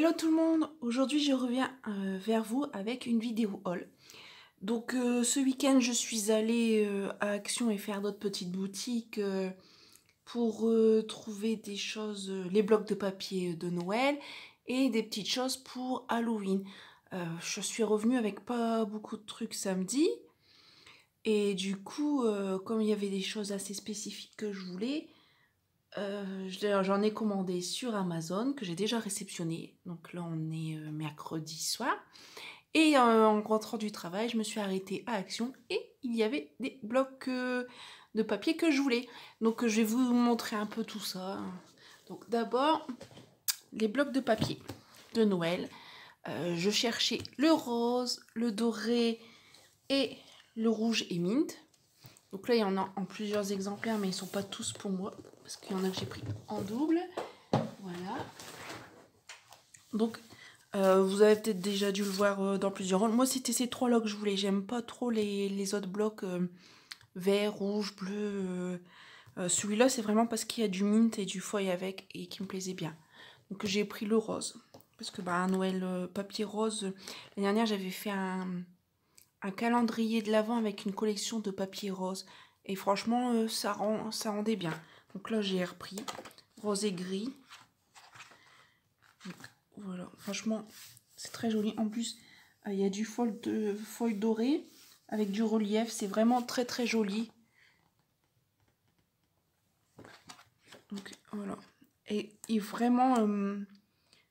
Hello tout le monde, aujourd'hui je reviens vers vous avec une vidéo haul. Donc ce week-end je suis allée à Action et faire d'autres petites boutiques pour trouver des choses, les blocs de papier de Noël et des petites choses pour Halloween. Je suis revenue avec pas beaucoup de trucs samedi et du coup comme il y avait des choses assez spécifiques que je voulais, j'en ai commandé sur Amazon que j'ai déjà réceptionné. Donc là on est mercredi soir. Et en rentrant du travail, je me suis arrêtée à Action et il y avait des blocs de papier que je voulais. Donc je vais vous montrer un peu tout ça. Donc d'abord, les blocs de papier de Noël. Je cherchais le rose, le doré et le rouge et mint. Donc là, il y en a en plusieurs exemplaires, mais ils ne sont pas tous pour moi, parce qu'il y en a que j'ai pris en double. Voilà. Donc, vous avez peut-être déjà dû le voir dans plusieurs rôles. Moi, c'était ces trois-là que je voulais. J'aime pas trop les autres blocs vert, rouge, bleu. Celui-là, c'est vraiment parce qu'il y a du mint et du feuille avec et qui me plaisait bien. Donc, j'ai pris le rose. Parce que, un Noël papier rose, l'année dernière, j'avais fait un calendrier de l'Avent avec une collection de papier rose. Et franchement, ça rendait bien. Donc là, j'ai repris rose et gris. Donc, voilà, franchement, c'est très joli. En plus, il y a du feuille dorée avec du relief. C'est vraiment très très joli. Donc voilà. Et vraiment,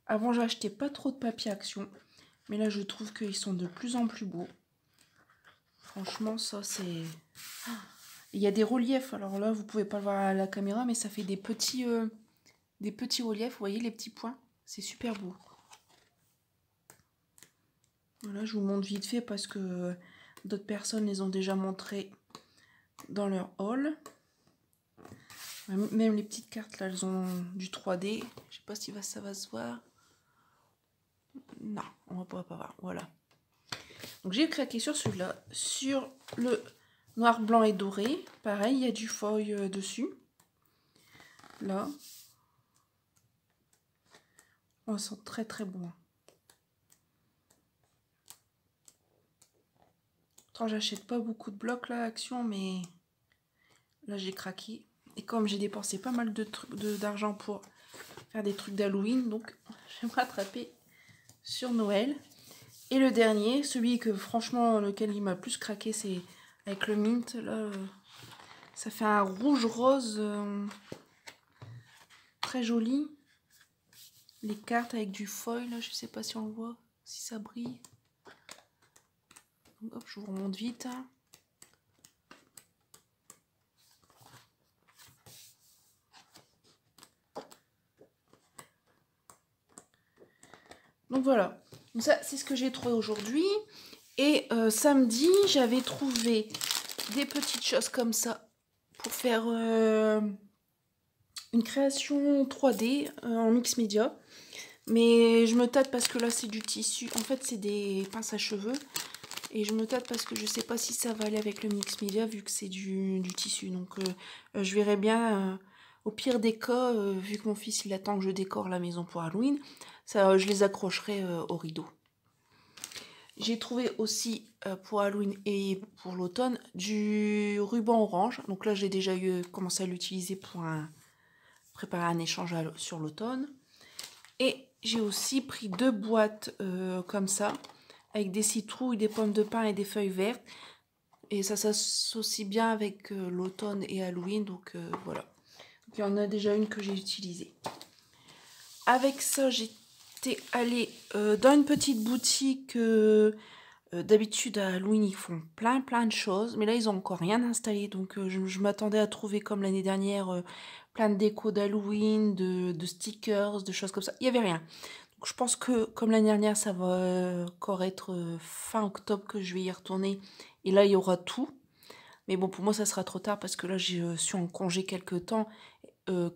avant, j'achetais pas trop de papier Action. Mais là, je trouve qu'ils sont de plus en plus beaux. Franchement, ça, c'est... Il y a des reliefs. Alors là, vous pouvez pas le voir à la caméra, mais ça fait des petits reliefs. Vous voyez les petits points? C'est super beau. Voilà, je vous montre vite fait parce que d'autres personnes les ont déjà montrés dans leur haul. Même les petites cartes là, elles ont du 3D. Je sais pas si ça va se voir. Non, on va pas voir. Voilà. Donc j'ai craqué sur celui-là. Sur le noir, blanc et doré. Pareil, il y a du feuille dessus. Là. Oh, ils sont très très bons. Pourtant, j'achète pas beaucoup de blocs là, Action, mais là j'ai craqué. Et comme j'ai dépensé pas mal d'argent pour faire des trucs d'Halloween, donc je vais me rattraper sur Noël. Et le dernier, celui que franchement lequel il m'a le plus craqué, c'est avec le mint. Là, ça fait un rouge rose très joli. Les cartes avec du foil, là, je sais pas si on le voit, si ça brille. Hop, je vous remonte vite. Donc voilà, donc ça c'est ce que j'ai trouvé aujourd'hui. Et samedi, j'avais trouvé des petites choses comme ça pour faire une création 3D en mix média. Mais je me tâte parce que là c'est du tissu. En fait c'est des pinces à cheveux. Et je me tâte parce que je sais pas si ça va aller avec le mix média vu que c'est du tissu. Donc je verrai bien. Au pire des cas, vu que mon fils il attend que je décore la maison pour Halloween, ça, je les accrocherai au rideau. J'ai trouvé aussi pour Halloween et pour l'automne du ruban orange. Donc là j'ai déjà commencé à l'utiliser pour préparer un échange sur l'automne. Et j'ai aussi pris 2 boîtes comme ça, avec des citrouilles, des pommes de pin et des feuilles vertes. Et ça s'associe bien avec l'automne et Halloween, donc voilà. Donc, il y en a déjà une que j'ai utilisée. Avec ça, j'étais allée dans une petite boutique. D'habitude, à Halloween, ils font plein de choses. Mais là, ils ont encore rien installé. Donc, je m'attendais à trouver, comme l'année dernière, plein de déco d'Halloween, de stickers, de choses comme ça. Il n'y avait rien. Donc, je pense que, comme l'année dernière, ça va encore être fin octobre que je vais y retourner. Et là, il y aura tout. Mais bon, pour moi, ça sera trop tard parce que là, je suis en congé quelques temps.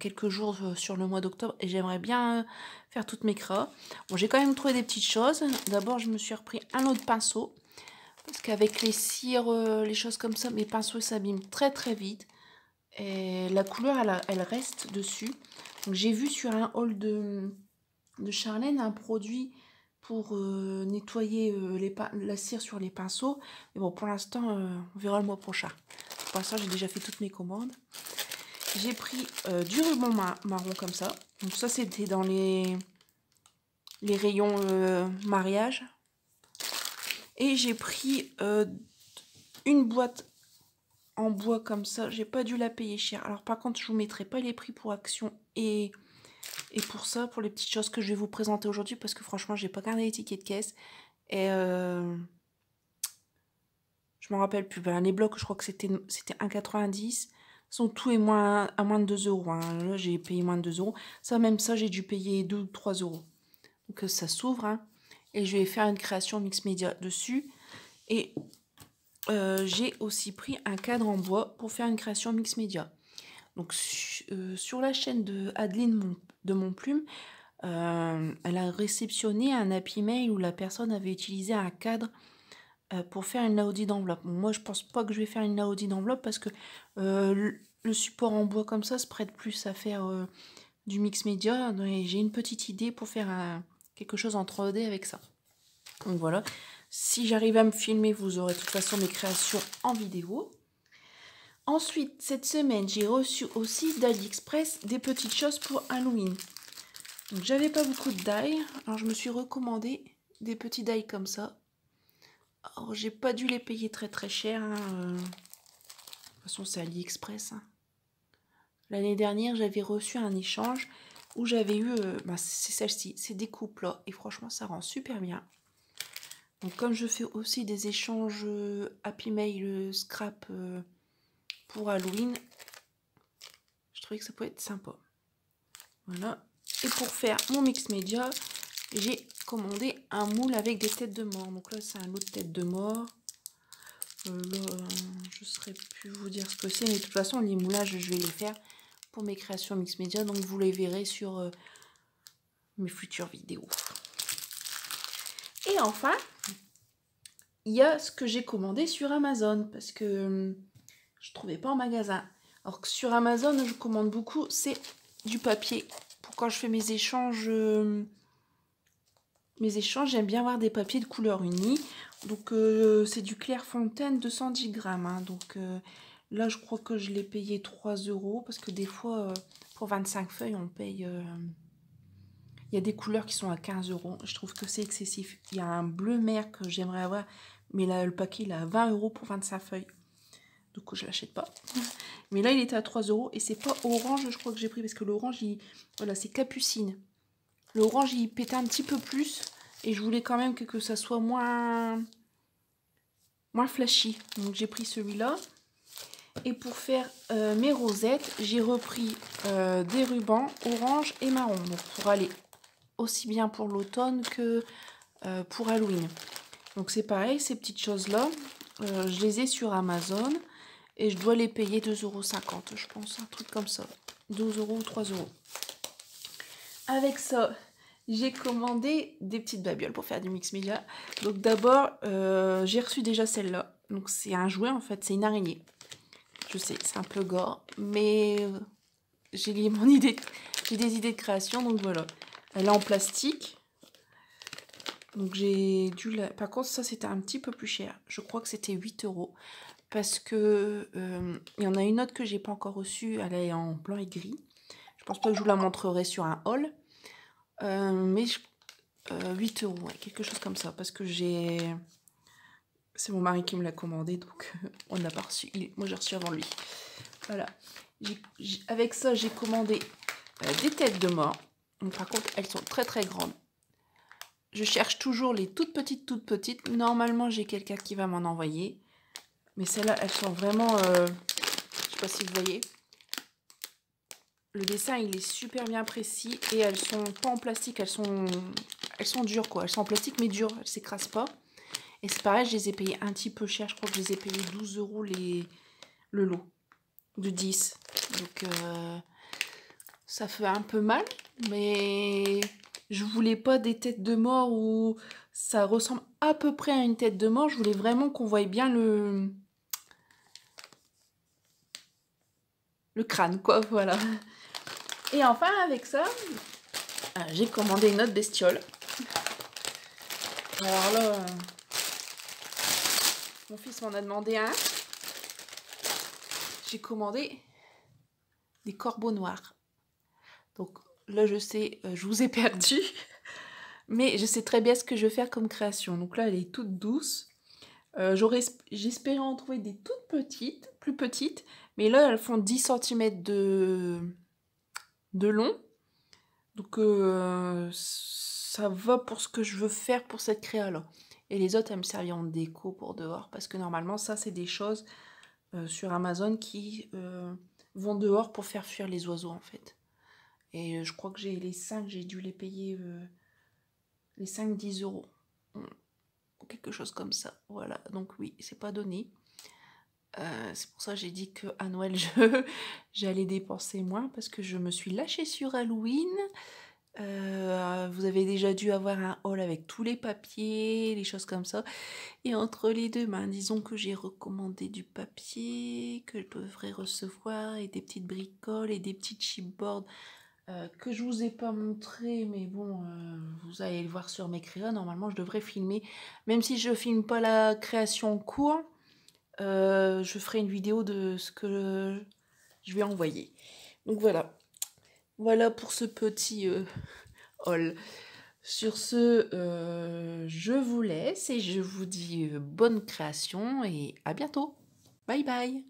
Quelques jours sur le mois d'octobre et j'aimerais bien faire toutes mes créas. Bon, j'ai quand même trouvé des petites choses. D'abord, je me suis repris un autre pinceau parce qu'avec les cires, les choses comme ça, mes pinceaux s'abîment très vite et la couleur, elle reste dessus. Donc, j'ai vu sur un haul de de Charlène un produit pour nettoyer la cire sur les pinceaux. Mais bon, pour l'instant, on verra le mois prochain. Pour l'instant, j'ai déjà fait toutes mes commandes. J'ai pris du ruban marron comme ça. Donc ça, c'était dans les rayons mariage. Et j'ai pris une boîte en bois comme ça. J'ai pas dû la payer cher. Alors par contre, je vous mettrai pas les prix pour Action et pour ça, pour les petites choses que je vais vous présenter aujourd'hui, parce que franchement, j'ai pas gardé les tickets de caisse. Et je m'en rappelle plus. Ben, les blocs, je crois que c'était 1,90 €. Sont tout et moins à moins de 2 €. Hein. Là, j'ai payé moins de 2 €. Ça, même ça, j'ai dû payer 2 ou 3 €. Donc ça s'ouvre. Hein. Et je vais faire une création mix média dessus. Et j'ai aussi pris un cadre en bois pour faire une création mix média. Donc sur la chaîne de Adeline de Montplume, elle a réceptionné un happy mail où la personne avait utilisé un cadre pour faire une laodie d'enveloppe. Moi, je pense pas que je vais faire une laodie d'enveloppe parce que le support en bois comme ça se prête plus à faire du mix média. J'ai une petite idée pour faire quelque chose en 3D avec ça. Donc voilà. Si j'arrive à me filmer, vous aurez de toute façon mes créations en vidéo. Ensuite, cette semaine, j'ai reçu aussi d'AliExpress des petites choses pour Halloween. Donc, j'avais pas beaucoup de die. Alors, je me suis recommandé des petits die comme ça. Alors, j'ai pas dû les payer très très cher. Hein. De toute façon, c'est AliExpress. Hein. L'année dernière, j'avais reçu un échange où j'avais eu... c'est celle-ci. C'est des coupes là. Et franchement, ça rend super bien. Donc, comme je fais aussi des échanges Happy Mail scrap pour Halloween, je trouvais que ça pouvait être sympa. Voilà. Et pour faire mon mix média, j'ai commandé un moule avec des têtes de mort. Donc là, c'est un lot de têtes de mort. Là, je ne saurais plus vous dire ce que c'est. Mais de toute façon, les moulages, je vais les faire pour mes créations mix média. Donc vous les verrez sur mes futures vidéos. Et enfin, il y a ce que j'ai commandé sur Amazon. Parce que je ne trouvais pas en magasin. Alors que sur Amazon, je commande beaucoup, c'est du papier. Pour quand je fais mes échanges, j'aime bien avoir des papiers de couleur unie. Donc c'est du Clairefontaine 210 grammes. Hein. Donc là, je crois que je l'ai payé 3 € parce que des fois, pour 25 feuilles, on paye... Il y a des couleurs qui sont à 15 €. Je trouve que c'est excessif. Il y a un bleu mer que j'aimerais avoir, mais là, le paquet, il est à 20 € pour 25 feuilles. Donc je l'achète pas. Mais là, il était à 3 € et c'est pas orange, je crois que j'ai pris parce que l'orange, voilà, c'est capucine. L'orange, il pétait un petit peu plus et je voulais quand même que ça soit moins flashy. Donc j'ai pris celui-là. Et pour faire mes rosettes, j'ai repris des rubans orange et marron. Donc pour aller aussi bien pour l'automne que pour Halloween. Donc c'est pareil, ces petites choses-là, je les ai sur Amazon. Et je dois les payer 2,50 €, je pense, un truc comme ça. 12 € ou 3 €. Avec ça, j'ai commandé des petites babioles pour faire du mix média. Donc d'abord, j'ai reçu déjà celle-là. Donc c'est un jouet en fait, c'est une araignée. Je sais, c'est un peu gore, mais j'ai des idées de création, donc voilà. Elle est en plastique. Donc j'ai dû la... Par contre, ça c'était un petit peu plus cher. Je crois que c'était 8 €. Parce que il y en a une autre que j'ai pas encore reçue, elle est en blanc et gris. Je pense pas que je vous la montrerai sur un haul. Mais 8 €, ouais, quelque chose comme ça. Parce que c'est mon mari qui me l'a commandé, donc on n'a pas reçu. Moi j'ai reçu avant lui. Voilà. Avec ça, j'ai commandé des têtes de mort. Donc, par contre, elles sont très très grandes. Je cherche toujours les toutes petites. Normalement, j'ai quelqu'un qui va m'en envoyer. Mais celles-là, elles sont vraiment... je sais pas si vous voyez. Le dessin, il est super bien précis. Et elles sont pas en plastique. Elles sont dures, quoi. Elles sont en plastique, mais dures. Elles s'écrasent pas. Et c'est pareil, je les ai payées un petit peu cher. Je crois que je les ai payées 12 € le lot. De 10. Donc, ça fait un peu mal. Mais je voulais pas des têtes de mort où ça ressemble à peu près à une tête de mort. Je voulais vraiment qu'on voie bien le crâne, quoi, voilà. Et enfin, avec ça, J'ai commandé une autre bestiole. Alors là, mon fils m'en a demandé un. J'ai commandé des corbeaux noirs. Donc là, je sais, je vous ai perdu. Mais je sais très bien ce que je vais faire comme création. Donc là, elle est toute douce. J'espérais en trouver des toutes petites, plus petites. Mais là, elles font 10 cm de long. Donc ça va pour ce que je veux faire pour cette créa-là. Et les autres, elles me serviront de déco pour dehors. Parce que normalement, ça, c'est des choses sur Amazon qui vont dehors pour faire fuir les oiseaux, en fait. Et je crois que j'ai les 5, j'ai dû les payer les 5, 10 euros. Quelque chose comme ça. Voilà, donc oui, c'est pas donné. C'est pour ça que j'ai dit qu'à Noël, j'allais dépenser moins parce que je me suis lâchée sur Halloween. Vous avez déjà dû avoir un haul avec tous les papiers, les choses comme ça. Et entre les deux, disons que j'ai recommandé du papier que je devrais recevoir et des petites bricoles et des petites chipboards que je vous ai pas montré, mais bon, vous allez le voir sur mes créas. Normalement, je devrais filmer. Même si je filme pas la création en cours, je ferai une vidéo de ce que je vais envoyer. Donc voilà. Voilà pour ce petit haul. Sur ce, je vous laisse et je vous dis bonne création et à bientôt. Bye bye.